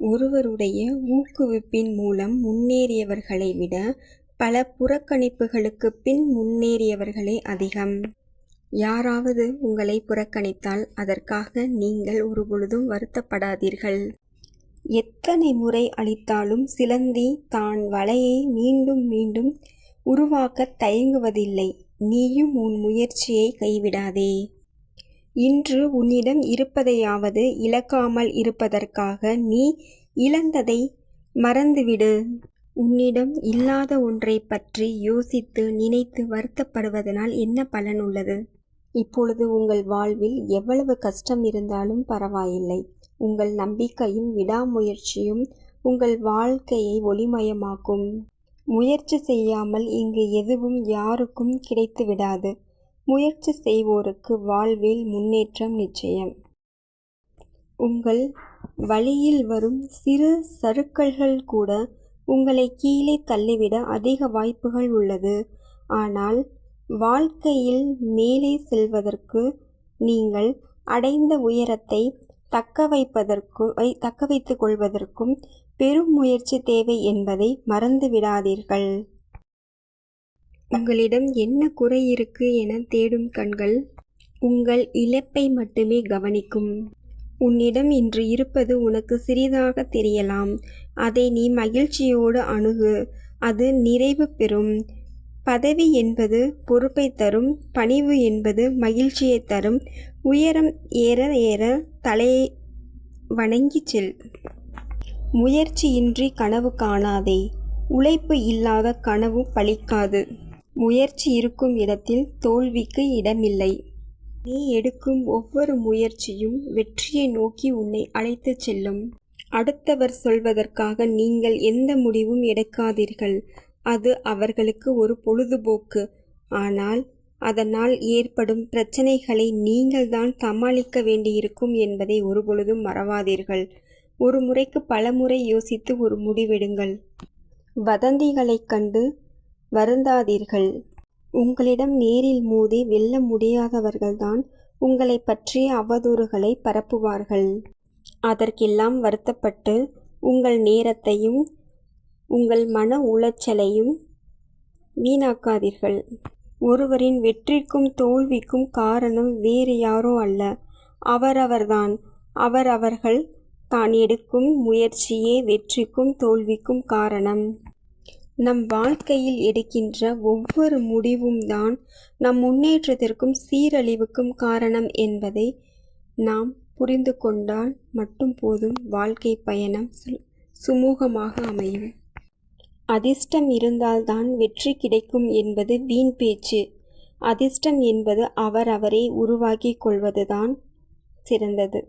ஒருவருடைய ஊக்குவிப்பின் மூலம் முன்னேறியவர்களை விட பல புறக்கணிப்புகளுக்குப் பின் முன்னேறியவர்களே அதிகம். யாராவது உங்களை புறக்கணித்தால் அதற்காக நீங்கள் ஒருபொழுதும் வருத்தப்படாதீர்கள். எத்தனை முறை அழித்தாலும் சிலந்தி தான் வலையை மீண்டும் மீண்டும் உருவாக்கத் தயங்குவதில்லை. நீயும் உன் முயற்சியை கைவிடாதே. இன்று உன்னிடம் இருப்பதையாவது இழக்காமல் இருப்பதற்காக நீ இழந்ததை மறந்துவிடு. உன்னிடம் இல்லாத ஒன்றைப் பற்றி யோசித்து நினைத்து வருத்தப்படுவதனால் என்ன பலன் உள்ளது? இப்பொழுது உங்கள் வாழ்வில் எவ்வளவு கஷ்டம் இருந்தாலும் பரவாயில்லை. உங்கள் நம்பிக்கையும் விடாமுயற்சியும் உங்கள் வாழ்க்கையை ஒளிமயமாக்கும். முயற்சி செய்யாமல் இங்கு எதுவும் யாருக்கும் கிடைத்துவிடாது. முயற்சி செய்வோருக்கு வாழ்வில் முன்னேற்றம் நிச்சயம். உங்கள் வழியில் வரும் சிறு சறுக்கல்கள் கூட உங்களை கீழே தள்ளிவிட அதிக வாய்ப்புகள் உள்ளது. ஆனால் வாழ்க்கையில் மேலே செல்வதற்கு நீங்கள் அடைந்த உயரத்தை தக்க வைத்துக் கொள்வதற்கும் பெரும் முயற்சி தேவை என்பதை மறந்துவிடாதீர்கள். உங்களிடம் என்ன குறை இருக்கு என தேடும் கண்கள் உங்கள் இழப்பை மட்டுமே கவனிக்கும். உன்னிடம் இன்று இருப்பது உனக்கு சிறிதாக தெரியலாம். அதை நீ மகிழ்ச்சியோடு அணுகு. அது நிறைவு பெறும். பதவி என்பது பொறுப்பை தரும். பணிவு என்பது மகிழ்ச்சியை தரும். உயரம் ஏற ஏற தலையை வணங்கி செல். முயற்சியின்றி கனவு காணாதே. உழைப்பு இல்லாத கனவு பலிக்காது. முயற்சி இருக்கும் இடத்தில் தோல்விக்கு இடமில்லை. நீ எடுக்கும் ஒவ்வொரு முயற்சியும் வெற்றியை நோக்கி உன்னை அழைத்துச் செல்லும். அடுத்தவர் சொல்வதற்காக நீங்கள் எந்த முடிவும் எடுக்காதீர்கள். அது அவர்களுக்கு ஒரு பொழுதுபோக்கு. ஆனால் அதனால் ஏற்படும் பிரச்சனைகளை நீங்கள்தான் சமாளிக்க வேண்டியிருக்கும் என்பதை ஒருபொழுதும் மறவாதீர்கள். ஒரு முறைக்கு பல முறை யோசித்து ஒரு முடிவெடுங்கள். வதந்திகளைக் கண்டு வருந்தாதீர்கள். உங்களிடம் நேரில் மோதி வெல்ல முடியாதவர்கள்தான் உங்களை பற்றிய அவதூறுகளை பரப்புவார்கள். அதற்கெல்லாம் வருத்தப்பட்டு உங்கள் நேரத்தையும் உங்கள் மன உளைச்சலையும் வீணாக்காதீர்கள். ஒருவரின் வெற்றிக்கும் தோல்விக்கும் காரணம் வேறு யாரோ அல்ல, அவரவர்தான். அவர்கள் தான் எடுக்கும் முயற்சியே வெற்றிக்கும் தோல்விக்கும் காரணம். நம் வாழ்க்கையில் எடுக்கின்ற ஒவ்வொரு முடிவும் தான் நம் முன்னேற்றத்திற்கும் சீரழிவுக்கும் காரணம் என்பதை நாம் புரிந்து கொண்டால் மட்டும் போதும். வாழ்க்கை பயணம் சுமூகமாக அமையும். அதிர்ஷ்டம் இருந்தால்தான் வெற்றி கிடைக்கும் என்பது வீண் பேச்சு. அதிர்ஷ்டம் என்பது அவரவரே உருவாக்கி கொள்வதுதான் சிறந்தது.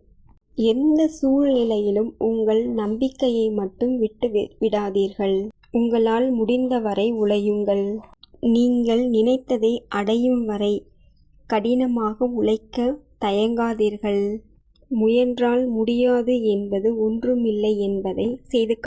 எந்த சூழ்நிலையிலும் உங்கள் நம்பிக்கையை மட்டும் விட்டு விடாதீர்கள். உங்களால் முடிந்தவரை உழையுங்கள். நீங்கள் நினைத்ததை அடையும் வரை கடினமாக உழைக்க தயங்காதீர்கள். முயன்றால் முடியாது என்பது ஒன்றுமில்லை என்பதை செய்து